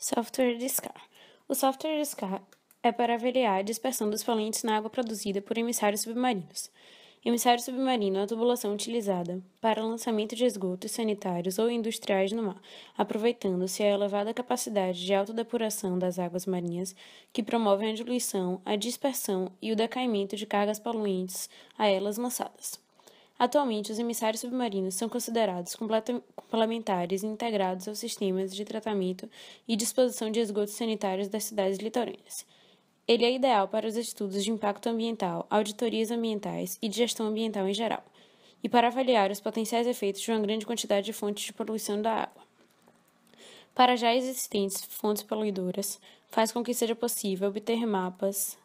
Software de SCAR. O software de SCAR é para avaliar a dispersão dos poluentes na água produzida por emissários submarinos. Emissário submarino é a tubulação utilizada para lançamento de esgotos sanitários ou industriais no mar, aproveitando-se a elevada capacidade de autodepuração das águas marinhas, que promovem a diluição, a dispersão e o decaimento de cargas poluentes a elas lançadas. Atualmente, os emissários submarinos são considerados complementares e integrados aos sistemas de tratamento e disposição de esgotos sanitários das cidades litorâneas. Ele é ideal para os estudos de impacto ambiental, auditorias ambientais e de gestão ambiental em geral, e para avaliar os potenciais efeitos de uma grande quantidade de fontes de poluição da água. Para já existentes fontes poluidoras, faz com que seja possível obter mapas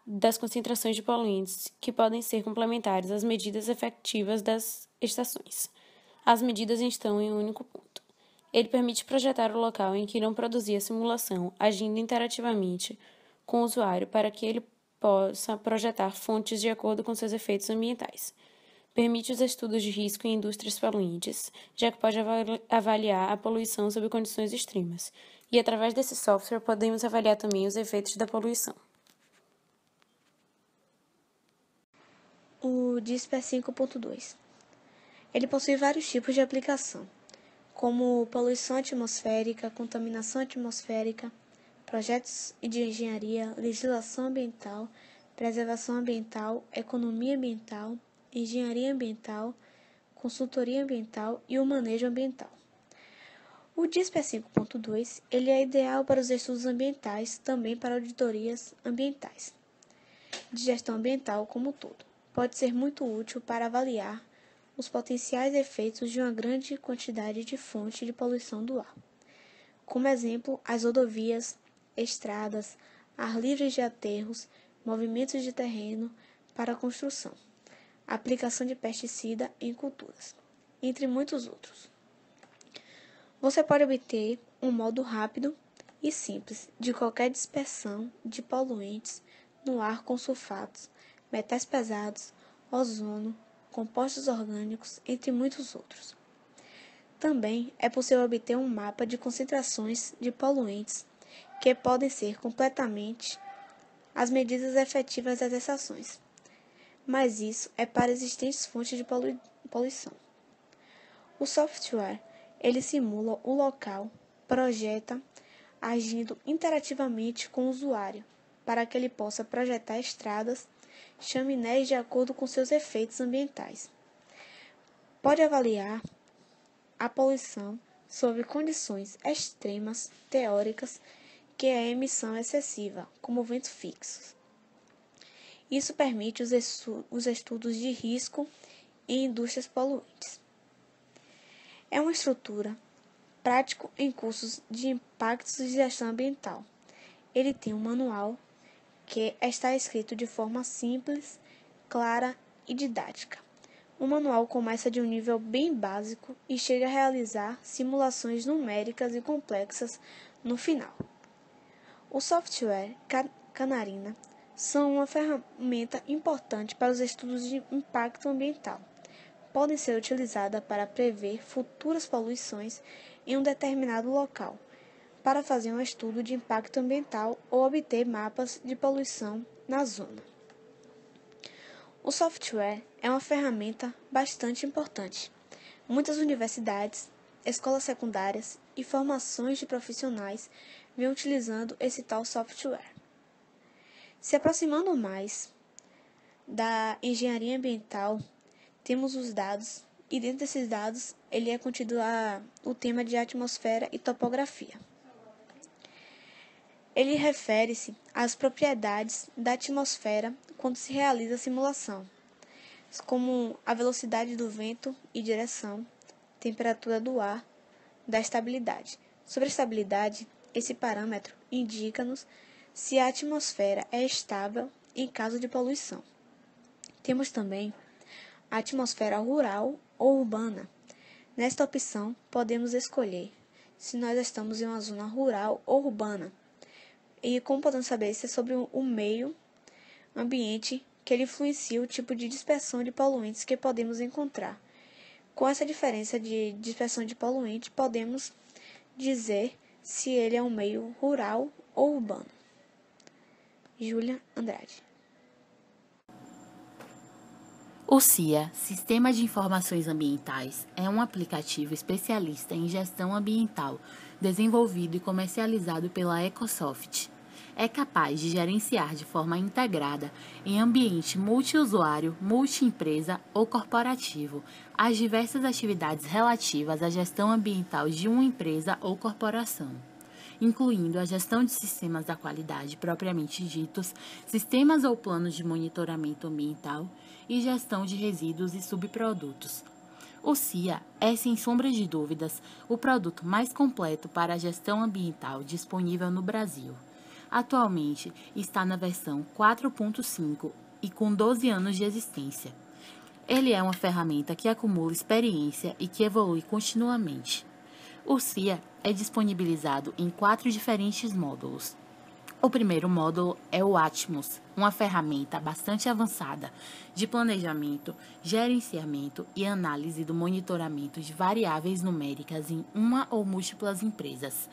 das concentrações de poluentes que podem ser complementares às medidas efetivas das estações. As medidas estão em um único ponto. Ele permite projetar o local em que irão produzir a simulação, agindo interativamente com o usuário para que ele possa projetar fontes de acordo com seus efeitos ambientais. Permite os estudos de risco em indústrias poluentes, já que pode avaliar a poluição sob condições extremas. E através desse software podemos avaliar também os efeitos da poluição. O DISP é 5.2. Ele possui vários tipos de aplicação, como poluição atmosférica, contaminação atmosférica, projetos de engenharia, legislação ambiental, preservação ambiental, economia ambiental, engenharia ambiental, consultoria ambiental e o manejo ambiental. O DISP 5.2 ele é ideal para os estudos ambientais, também para auditorias ambientais, de gestão ambiental como um todo. Pode ser muito útil para avaliar os potenciais efeitos de uma grande quantidade de fontes de poluição do ar. Como exemplo, as rodovias, estradas, ar livre de aterros, movimentos de terreno para a construção, aplicação de pesticida em culturas, entre muitos outros. Você pode obter um modo rápido e simples de qualquer dispersão de poluentes no ar com sulfatos, metais pesados, ozônio, compostos orgânicos, entre muitos outros. Também é possível obter um mapa de concentrações de poluentes que podem ser completamente as medidas efetivas das estações, mas isso é para existentes fontes de poluição. O software ele simula o local, projeta, agindo interativamente com o usuário, para que ele possa projetar estradas, chaminés de acordo com seus efeitos ambientais. Pode avaliar a poluição sob condições extremas teóricas que é a emissão excessiva, como ventos fixos. Isso permite os estudos de risco em indústrias poluentes. É uma estrutura prático em cursos de impactos de gestão ambiental. Ele tem um manual que está escrito de forma simples, clara e didática. O manual começa de um nível bem básico e chega a realizar simulações numéricas e complexas no final. O software Canarina são uma ferramenta importante para os estudos de impacto ambiental. Podem ser utilizadas para prever futuras poluições em um determinado local, para fazer um estudo de impacto ambiental ou obter mapas de poluição na zona. O software é uma ferramenta bastante importante. Muitas universidades, escolas secundárias e formações de profissionais vêm utilizando esse tal software. Se aproximando mais da engenharia ambiental, temos os dados, e dentro desses dados ele é contido o tema de atmosfera e topografia. Ele refere-se às propriedades da atmosfera quando se realiza a simulação, como a velocidade do vento e direção, temperatura do ar, da estabilidade. Sobre a estabilidade, esse parâmetro indica-nos se a atmosfera é estável em caso de poluição. Temos também a atmosfera rural ou urbana. Nesta opção, podemos escolher se nós estamos em uma zona rural ou urbana. E como podemos saber isso é sobre o meio ambiente que ele influencia o tipo de dispersão de poluentes que podemos encontrar. Com essa diferença de dispersão de poluentes, podemos dizer se ele é um meio rural ou urbano. Júlia Andrade. O CIA, Sistema de Informações Ambientais, é um aplicativo especialista em gestão ambiental, desenvolvido e comercializado pela Ecosoft. É capaz de gerenciar de forma integrada, em ambiente multiusuário, multiempresa ou corporativo, as diversas atividades relativas à gestão ambiental de uma empresa ou corporação, incluindo a gestão de sistemas da qualidade propriamente ditos, sistemas ou planos de monitoramento ambiental e gestão de resíduos e subprodutos. O CIA é, sem sombra de dúvidas, o produto mais completo para a gestão ambiental disponível no Brasil. Atualmente está na versão 4.5 e com 12 anos de existência. Ele é uma ferramenta que acumula experiência e que evolui continuamente. O CIA é disponibilizado em 4 diferentes módulos. O primeiro módulo é o Atmos, uma ferramenta bastante avançada de planejamento, gerenciamento e análise do monitoramento de variáveis numéricas em uma ou múltiplas empresas.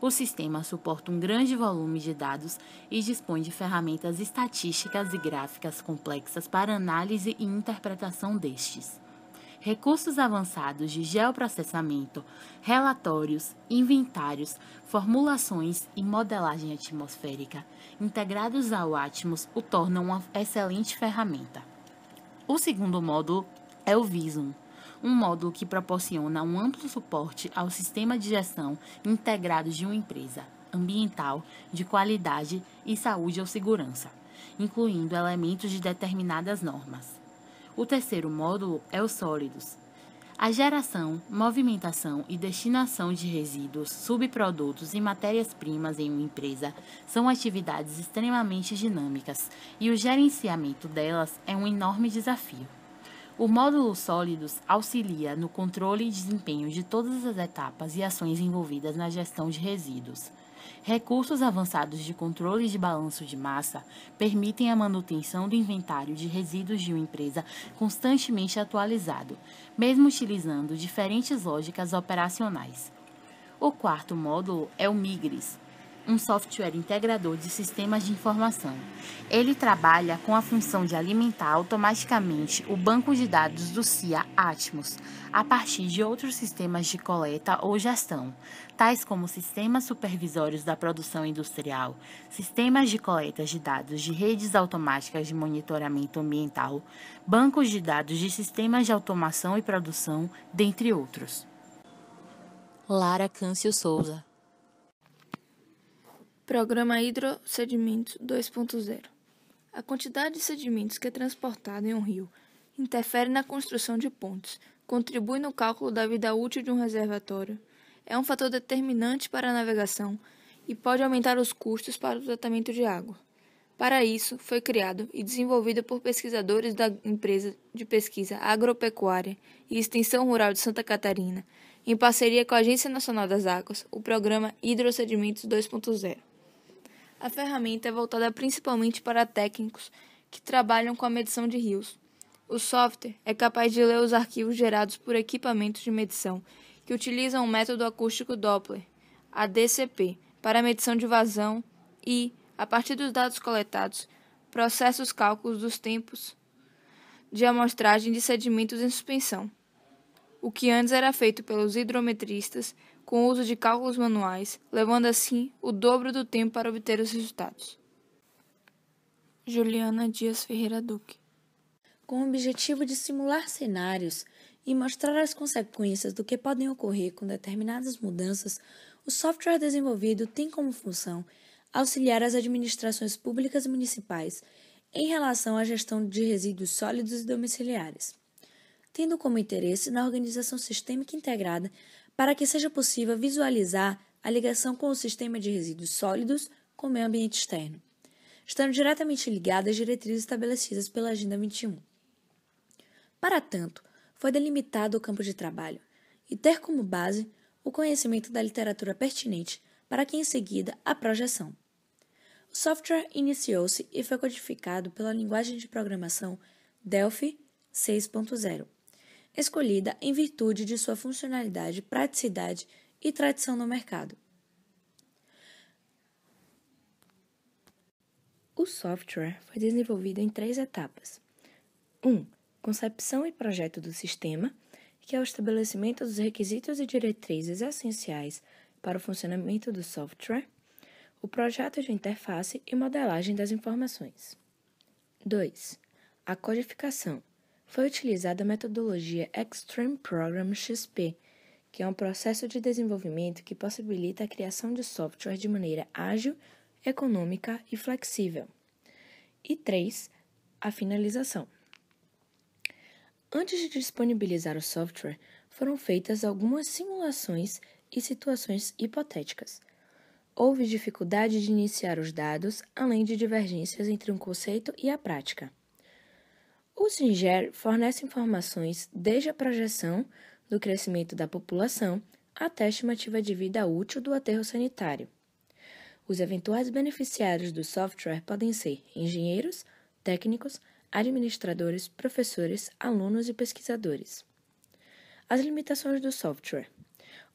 O sistema suporta um grande volume de dados e dispõe de ferramentas estatísticas e gráficas complexas para análise e interpretação destes. Recursos avançados de geoprocessamento, relatórios, inventários, formulações e modelagem atmosférica, integrados ao Atmos, o tornam uma excelente ferramenta. O segundo módulo é o Visum, um módulo que proporciona um amplo suporte ao sistema de gestão integrado de uma empresa, ambiental, de qualidade e saúde ou segurança, incluindo elementos de determinadas normas. O terceiro módulo é os sólidos. A geração, movimentação e destinação de resíduos, subprodutos e matérias-primas em uma empresa são atividades extremamente dinâmicas e o gerenciamento delas é um enorme desafio. O módulo Sólidos auxilia no controle e desempenho de todas as etapas e ações envolvidas na gestão de resíduos. Recursos avançados de controle de balanço de massa permitem a manutenção do inventário de resíduos de uma empresa constantemente atualizado, mesmo utilizando diferentes lógicas operacionais. O quarto módulo é o Migris, um software integrador de sistemas de informação. Ele trabalha com a função de alimentar automaticamente o banco de dados do CIA Atmos, a partir de outros sistemas de coleta ou gestão, tais como sistemas supervisórios da produção industrial, sistemas de coleta de dados de redes automáticas de monitoramento ambiental, bancos de dados de sistemas de automação e produção, dentre outros. Lara Câncio Souza. Programa Hidrossedimentos 2.0. A quantidade de sedimentos que é transportada em um rio interfere na construção de pontes, contribui no cálculo da vida útil de um reservatório, é um fator determinante para a navegação e pode aumentar os custos para o tratamento de água. Para isso, foi criado e desenvolvido por pesquisadores da Empresa de Pesquisa Agropecuária e Extensão Rural de Santa Catarina, em parceria com a Agência Nacional das Águas, o programa Hidrossedimentos 2.0. A ferramenta é voltada principalmente para técnicos que trabalham com a medição de rios. O software é capaz de ler os arquivos gerados por equipamentos de medição que utilizam o método acústico Doppler, ADCP, para a medição de vazão e, a partir dos dados coletados, processa os cálculos dos tempos de amostragem de sedimentos em suspensão, o que antes era feito pelos hidrometristas com o uso de cálculos manuais, levando assim o dobro do tempo para obter os resultados. Juliana Dias Ferreira Duque. Com o objetivo de simular cenários e mostrar as consequências do que podem ocorrer com determinadas mudanças, o software desenvolvido tem como função auxiliar as administrações públicas e municipais em relação à gestão de resíduos sólidos e domiciliares, tendo como interesse na organização sistêmica integrada para que seja possível visualizar a ligação com o sistema de resíduos sólidos com o meio ambiente externo, estando diretamente ligada às diretrizes estabelecidas pela Agenda 21. Para tanto, foi delimitado o campo de trabalho e ter como base o conhecimento da literatura pertinente para que, em seguida, a projeção. O software iniciou-se e foi codificado pela linguagem de programação Delphi 6.0, escolhida em virtude de sua funcionalidade, praticidade e tradição no mercado. O software foi desenvolvido em 3 etapas. 1. Concepção e projeto do sistema, que é o estabelecimento dos requisitos e diretrizes essenciais para o funcionamento do software, o projeto de interface e modelagem das informações. 2. A codificação. Foi utilizada a metodologia Extreme Program XP, que é um processo de desenvolvimento que possibilita a criação de software de maneira ágil, econômica e flexível. E 3. A finalização. Antes de disponibilizar o software, foram feitas algumas simulações e situações hipotéticas. Houve dificuldade de iniciar os dados, além de divergências entre um conceito e a prática. O SINGER fornece informações desde a projeção do crescimento da população até a estimativa de vida útil do aterro sanitário. Os eventuais beneficiários do software podem ser engenheiros, técnicos, administradores, professores, alunos e pesquisadores. As limitações do software.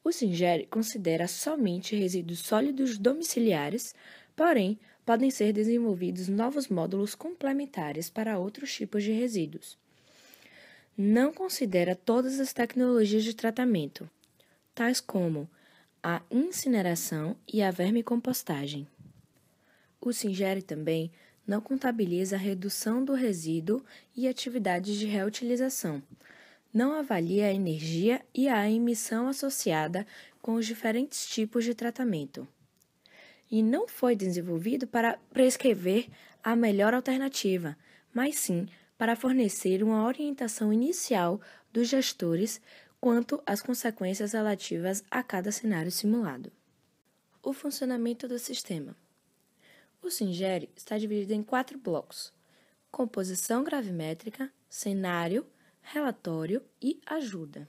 O SINGER considera somente resíduos sólidos domiciliares, porém, podem ser desenvolvidos novos módulos complementares para outros tipos de resíduos. Não considera todas as tecnologias de tratamento, tais como a incineração e a vermicompostagem. O SINGER também não contabiliza a redução do resíduo e atividades de reutilização. Não avalia a energia e a emissão associada com os diferentes tipos de tratamento. E não foi desenvolvido para prescrever a melhor alternativa, mas sim para fornecer uma orientação inicial dos gestores quanto às consequências relativas a cada cenário simulado. O funcionamento do sistema. O SINGER está dividido em 4 blocos: composição gravimétrica, cenário, relatório e ajuda.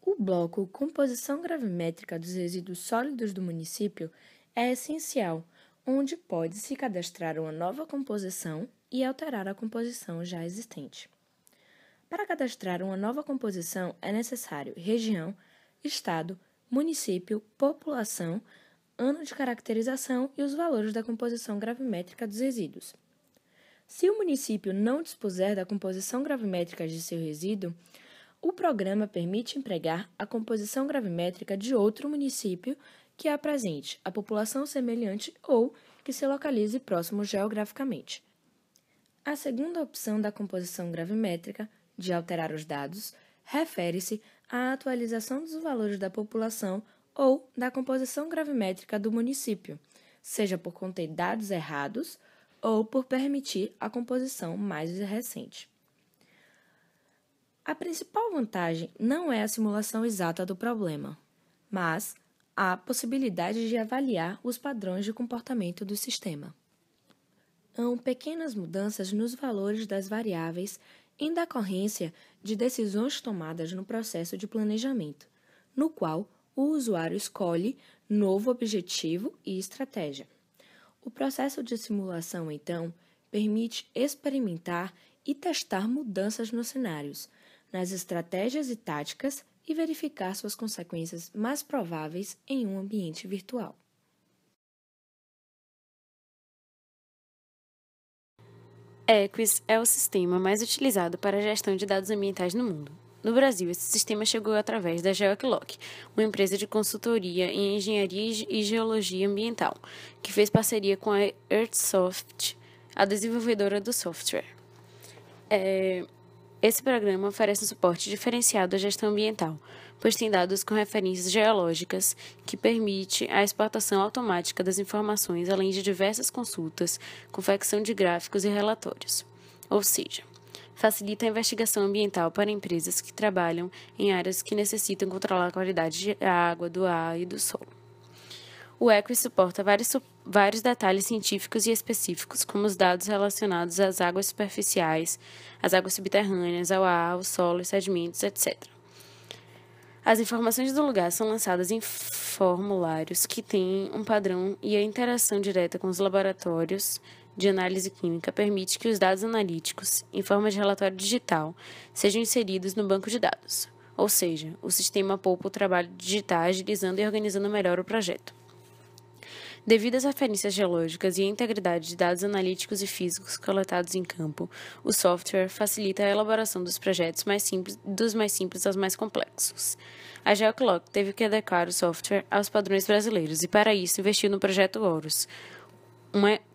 O bloco composição gravimétrica dos resíduos sólidos do município é essencial, onde pode-se cadastrar uma nova composição e alterar a composição já existente. Para cadastrar uma nova composição é necessário região, estado, município, população, ano de caracterização e os valores da composição gravimétrica dos resíduos. Se o município não dispuser da composição gravimétrica de seu resíduo, o programa permite empregar a composição gravimétrica de outro município que apresente a população semelhante ou que se localize próximo geograficamente. A segunda opção da composição gravimétrica, de alterar os dados, refere-se à atualização dos valores da população ou da composição gravimétrica do município, seja por conter dados errados ou por permitir a composição mais recente. A principal vantagem não é a simulação exata do problema, mas a possibilidade de avaliar os padrões de comportamento do sistema. Há pequenas mudanças nos valores das variáveis em decorrência de decisões tomadas no processo de planejamento, no qual o usuário escolhe novo objetivo e estratégia. O processo de simulação, então, permite experimentar e testar mudanças nos cenários, nas estratégias e táticas e verificar suas consequências mais prováveis em um ambiente virtual. EQUIS é o sistema mais utilizado para a gestão de dados ambientais no mundo. No Brasil, esse sistema chegou através da GeoEcloc, uma empresa de consultoria em engenharia e geologia ambiental, que fez parceria com a Earthsoft, a desenvolvedora do software. Esse programa oferece um suporte diferenciado à gestão ambiental, pois tem dados com referências geológicas que permite a exportação automática das informações, além de diversas consultas, confecção de gráficos e relatórios. Ou seja, facilita a investigação ambiental para empresas que trabalham em áreas que necessitam controlar a qualidade da água, do ar e do solo. O EQUIS suporta vários detalhes científicos e específicos, como os dados relacionados às águas superficiais, às águas subterrâneas, ao ar, ao solo, sedimentos, etc. As informações do lugar são lançadas em formulários que têm um padrão e a interação direta com os laboratórios de análise química permite que os dados analíticos, em forma de relatório digital, sejam inseridos no banco de dados. Ou seja, o sistema poupa o trabalho de digitar, agilizando e organizando melhor o projeto. Devido às referências geológicas e à integridade de dados analíticos e físicos coletados em campo, o software facilita a elaboração dos projetos dos mais simples aos mais complexos. A Geoclock teve que adequar o software aos padrões brasileiros e, para isso, investiu no projeto Horus,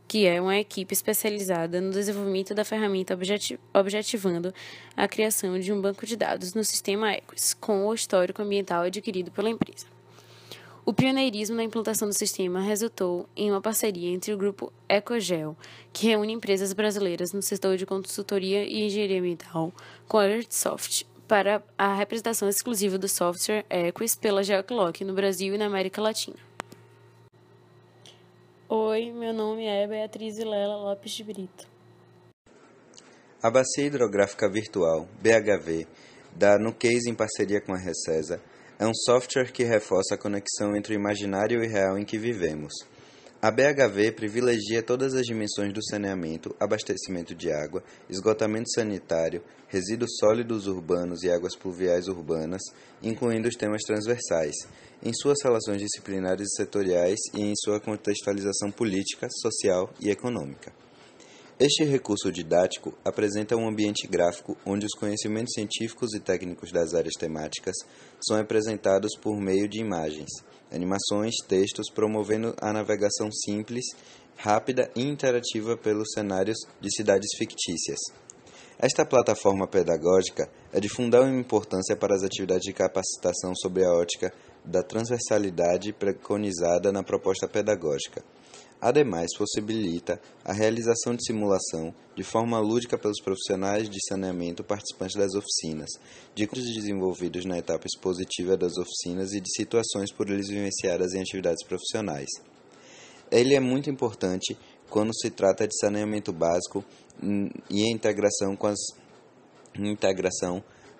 que é uma equipe especializada no desenvolvimento da ferramenta objetivando a criação de um banco de dados no sistema Equus, com o histórico ambiental adquirido pela empresa. O pioneirismo na implantação do sistema resultou em uma parceria entre o grupo Ecogel, que reúne empresas brasileiras no setor de consultoria e engenharia ambiental, com a Earthsoft, para a representação exclusiva do software Equus pela Geoclock no Brasil e na América Latina. Oi, meu nome é Beatriz Vilela Lopes de Brito. A Bacia Hidrográfica Virtual, BHV, da Nucase em parceria com a Recesa, é um software que reforça a conexão entre o imaginário e o real em que vivemos. A BHV privilegia todas as dimensões do saneamento, abastecimento de água, esgotamento sanitário, resíduos sólidos urbanos e águas pluviais urbanas, incluindo os temas transversais, em suas relações disciplinares e setoriais e em sua contextualização política, social e econômica. Este recurso didático apresenta um ambiente gráfico onde os conhecimentos científicos e técnicos das áreas temáticas são apresentados por meio de imagens, animações, textos, promovendo a navegação simples, rápida e interativa pelos cenários de cidades fictícias. Esta plataforma pedagógica é de fundamental importância para as atividades de capacitação sobre a ótica da transversalidade preconizada na proposta pedagógica. Ademais, possibilita a realização de simulação de forma lúdica pelos profissionais de saneamento participantes das oficinas, de cursos desenvolvidos na etapa expositiva das oficinas e de situações por eles vivenciadas em atividades profissionais. Ele é muito importante quando se trata de saneamento básico e a integração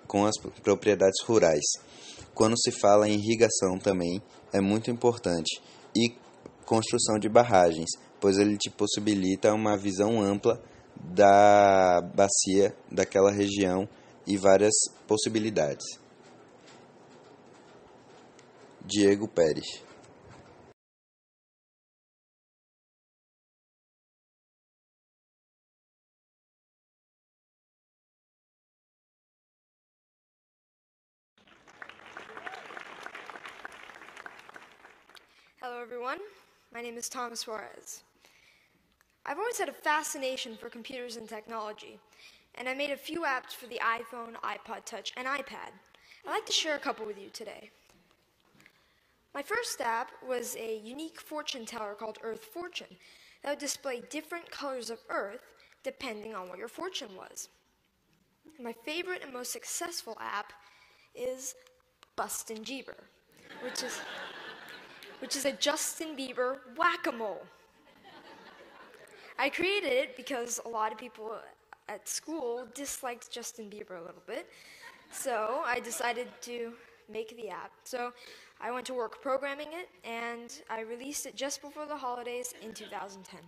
com as propriedades rurais. Quando se fala em irrigação também é muito importante e construção de barragens, pois ele te possibilita uma visão ampla da bacia daquela região e várias possibilidades. Diego Pérez. Hello everyone, my name is Thomas Suarez. I've always had a fascination for computers and technology, and I made a few apps for the iPhone, iPod Touch, and iPad. I'd like to share a couple with you today. My first app was a unique fortune teller called Earth Fortune that would display different colors of Earth depending on what your fortune was. My favorite and most successful app is Bustin' Jeeber, which is a Justin Bieber whack-a-mole. I created it because a lot of people at school disliked Justin Bieber a little bit, so I decided to make the app. So I went to work programming it, and I released it just before the holidays in 2010.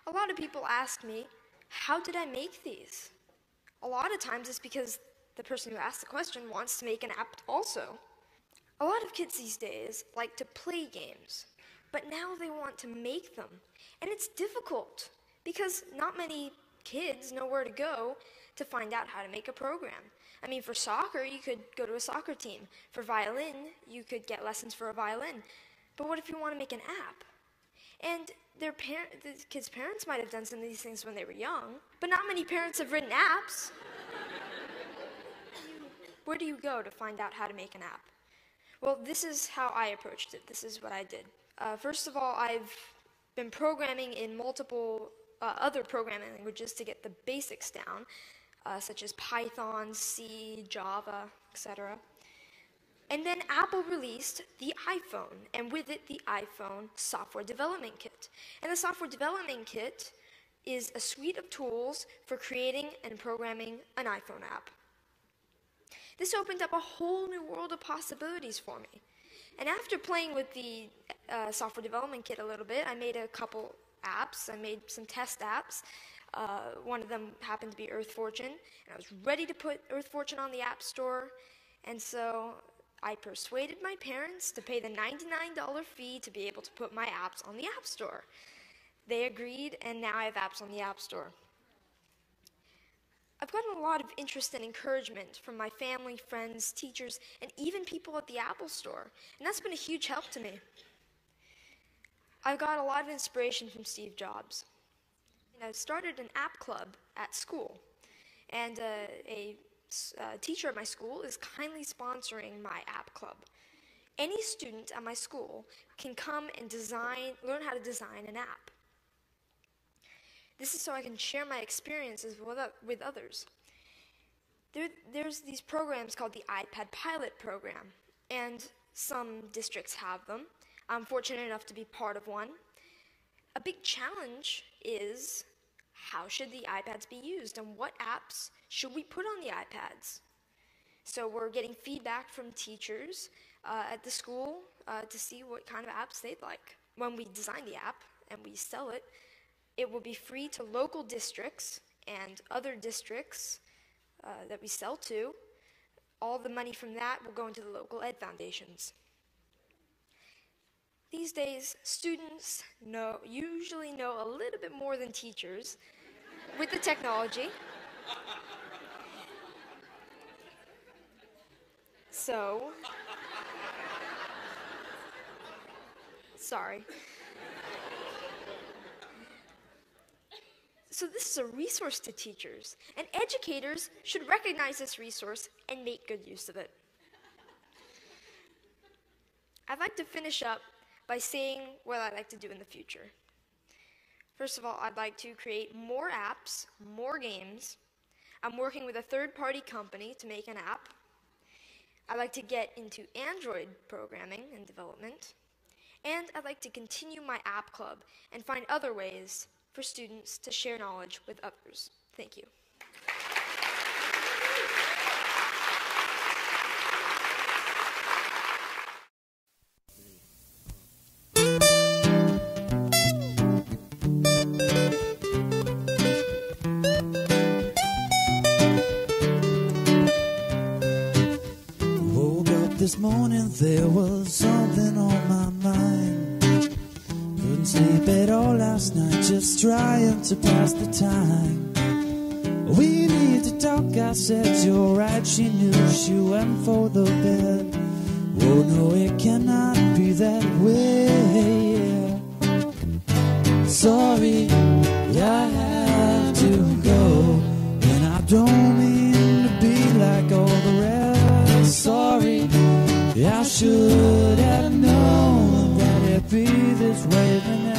A lot of people ask me, how did I make these? A lot of times it's because the person who asked the question wants to make an app also. A lot of kids these days like to play games, but now they want to make them. And it's difficult because not many kids know where to go to find out how to make a program. I mean, for soccer, you could go to a soccer team. For violin, you could get lessons for a violin. But what if you want to make an app? And the kids' parents might have done some of these things when they were young, but not many parents have written apps. Where do you go to find out how to make an app? Well, this is how I approached it. This is what I did. First of all, I've been programming in multiple other programming languages to get the basics down, such as Python, C, Java, etc. And then Apple released the iPhone, and with it, the iPhone Software Development Kit. And the Software Development Kit is a suite of tools for creating and programming an iPhone app. This opened up a whole new world of possibilities for me. And after playing with the Software Development Kit a little bit, I made a couple apps. I made some test apps. One of them happened to be Earth Fortune, and I was ready to put Earth Fortune on the App Store. And so I persuaded my parents to pay the $99 fee to be able to put my apps on the App Store. They agreed, and now I have apps on the App Store. I've gotten a lot of interest and encouragement from my family, friends, teachers, and even people at the Apple Store, and that's been a huge help to me. I've got a lot of inspiration from Steve Jobs. I started an app club at school, and a teacher at my school is kindly sponsoring my app club. Any student at my school can come and learn how to design an app. This is so I can share my experiences with others. There's these programs called the iPad Pilot Program, and some districts have them. I'm fortunate enough to be part of one. A big challenge is, how should the iPads be used, and what apps should we put on the iPads? So we're getting feedback from teachers at the school to see what kind of apps they'd like. When we design the app and we sell it, it will be free to local districts and other districts that we sell to. All the money from that will go into the local ed foundations. These days, students usually know a little bit more than teachers with the technology. So, sorry. So this is a resource to teachers, and educators should recognize this resource and make good use of it. I'd like to finish up by saying what I'd like to do in the future. First of all, I'd like to create more apps, more games. I'm working with a third-party company to make an app. I'd like to get into Android programming and development. And I'd like to continue my app club and find other ways for students to share knowledge with others. Thank you. Woke up this morning, there was something on my mind. Couldn't sleep at all last night, just trying to pass the time. We need to talk, I said, you're right, she knew, she went for the bed. Oh no, it cannot be that way. Sorry, I have to go, and I don't mean to be like all the rest. Sorry, I should have known that it'd be this way the next